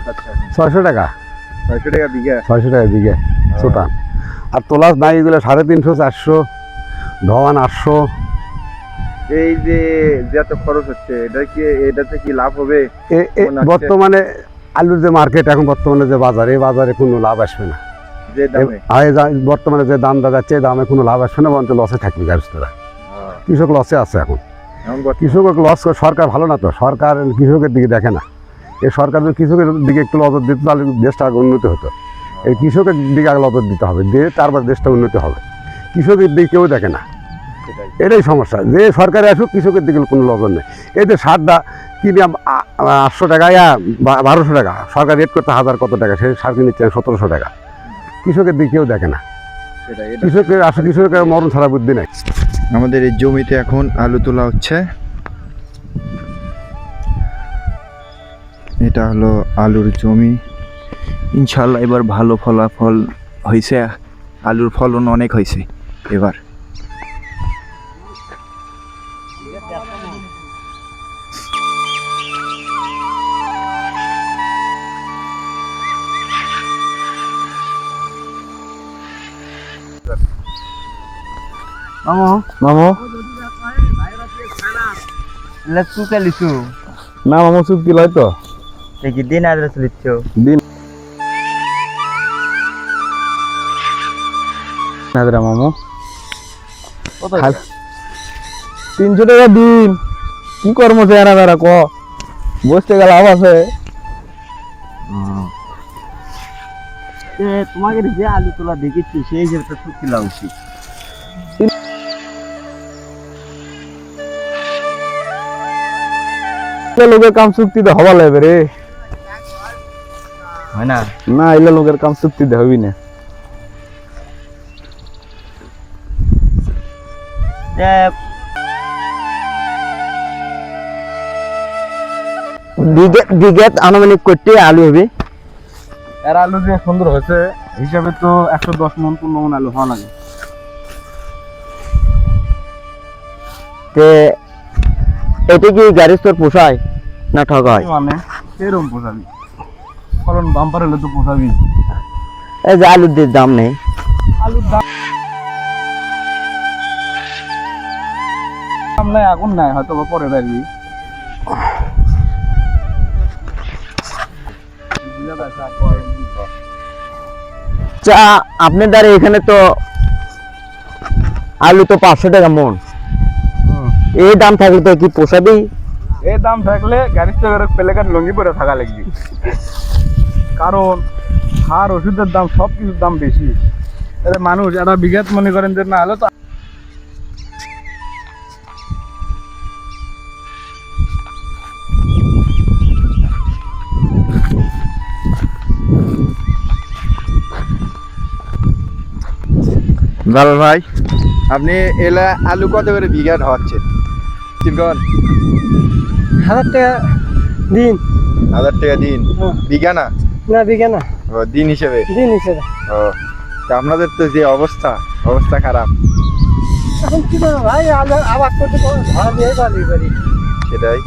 চাচ্ছে? 600 টাকা। 600 টাকা বিঘা? 600 টাকা বিঘা ছোটান। আর তোলাস নাই এগুলো 350, 400, ধওয়ান 800। এই যে যত খরচ হচ্ছে এটাতে কি লাভ হবে? বর্তমানে আলুর যে মার্কেট এখন, বর্তমানে যে বাজার, এই বাজারে কোনো লাভ আসবে না। যে দামে বর্তমানে যে দামটা যাচ্ছে, এই দামে কোনো লাভ আসবে না, বরঞ্চ লসে থাকবে গ্যারেজরা। কৃষক লসে আছে এখন। কৃষকের লস, সরকার ভালো না তো, সরকার কৃষকের দিকে দেখে না। এই সরকার যদি কৃষকের দিকে একটু নজর দিত তাহলে দেশটা আগে উন্নতি হতো। এই কৃষকের দিকে আগে নজর দিতে হবে, দিয়ে তারপর দেশটা উন্নতি হবে। কৃষকের দিকে কেউ দেখে না, এটাই সমস্যা। যে সরকারে আসুক, কৃষকের দিকে কোনো নজর নেই। এই যে সারটা কিনে 800 টাকা 1200 টাকা, সরকার রেট করতে 1000 কত টাকা, সেই সার কিনেছে 1700 টাকা। কৃষকের দিকে কেউ দেখে না। কৃষকের মরণ ছাড়া বুদ্ধি নাই। আমাদের এই জমিতে এখন আলু তোলা হচ্ছে। এটা হলো আলুর জমি। ইনশাল্লাহ এবার ভালো ফলাফল হয়েছে, আলুর ফলন অনেক হয়েছে এবার। মামু মামু চুকে লিচু না, মামু চুক্তি লয় তো। দেখি দিন আদ্রাস লিচ্ছ দিন হাজরা মামু 300 টাকা দিন। কি কর্ম চায় না তারা, ক বসতে গেলে লাভ আছে। তোমাকে যে আলু তোলা দেখেছি সেই হিসেবে তো চুক্তি লাগা উচিত। লোকের কাম চুক্তিতে হবা লাগবে রে, হয় না? না এলে লোকের কাম চুক্তিতে হবি না। বিঘাত আনুমানিক করতে আলু হবে। এর আলু যে সুন্দর হয়েছে হিসাবে তো 110 মন 15 মন আলু হওয়া লাগে। এটা কি গাড়ি তোর পোষায় না ঠকায়? মানে এরকম পোষাবি, ফলন বাম্পার হলে তো পোষাবি। এই যে আলুর দাম নেই, আলুর দাম নাই, এখন নাই, হয়তো পরে পারবি। আপনার দ্বারা এখানে তো আলু তো 500 টাকা মন। এই দাম থাকলে তো কি পোষাবি? এই দাম থাকলে গাড়ি পেলেকার লঙ্গি পরে থাকা লাগবে, কারণ সার ওষুধের দাম সব কিছুর দাম বেশি। মানুষ একটা বিঘাত মনে করেন যে না হলে তো ভালো ভাই। আপনি এলা আলু কত করে বিঘা হচ্ছেন? 1000 টাকা দিন। 1000 টাকা দিন? বিঘা না? না বিঘা না, ও দিন হিসেবে? দিন হিসেবে। ও তা আপনাদের তো যে অবস্থা খারাপ। এখন কি করবো ভাই, আবার করতে ভাড়া দিয়ে পারি। সেটাই।